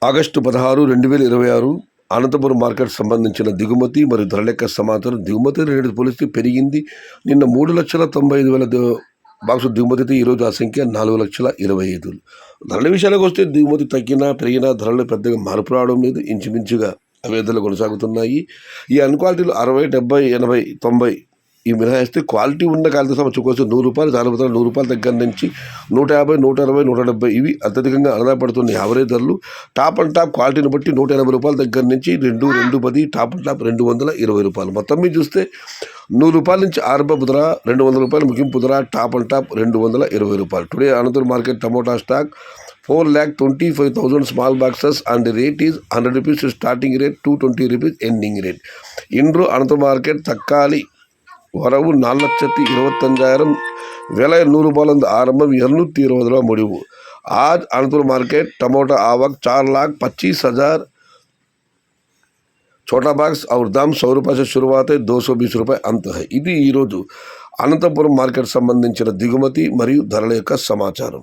August 16, 2026 Anantapuram market సంబంధించిన దిగుమతి మరియు ధరల యొక్క సమాచారం. దిగుమతి రేటు పోలిస్తే పెరిగింది. నిన్న 3,95,000 బాక్సు దిగుమతితో ఈరోజు ఆ సంఖ్య 4,25,000. ధరల విషయానికి వస్తే దిగుమతి తగ్గినా పెరిగినా ధరలు పెద్దగా మార్పు రావడం లేదు. ఇంచుమించుగా అవే ధరలు కొనసాగుతున్నాయి. ఈ అన్క్వాలిటీలు 60, 70, 80, 90 ఈ మినహాయిస్తే క్వాలిటీ ఉన్న కాలితో సంవత్సరం కోసం ₹100 చాలా ₹100 దగ్గర నుంచి 150, 160, 170 ఇవి అత్యధికంగా ఆధారపడుతున్న యావరేజ్ ధరలు. టాప్ అండ్ టాప్ క్వాలిటీని బట్టి ₹180 దగ్గర నుంచి 210, టాప్ అండ్ టాప్ ₹220. మొత్తం మీద చూస్తే ₹100 నుంచి ఆరంభపు ధర, ₹200 ముగింపు ధర, top and top ₹220. Today Anantapuram market tomato stock 4,25,000 small boxes and the rate is ₹100 starting rate, ₹220 ending rate. ఇండ్రు అనంతపురం మార్కెట్ తక్కాలి வரவு 4,25,000 விலை ₹100 आरंभ, ₹220 முடிவு. आज अनंतपुर मार्केट टमाटर आवक 4,25,000 छोटा बॉक्स और दाम ₹100 से शुरुआत है, ₹220 अंत है. ఇది ఈరోజు అనంతపురం మార్కెట్ సంబంధించిన దిగుమతి మరియు ధరల యొక్క సమాచారం.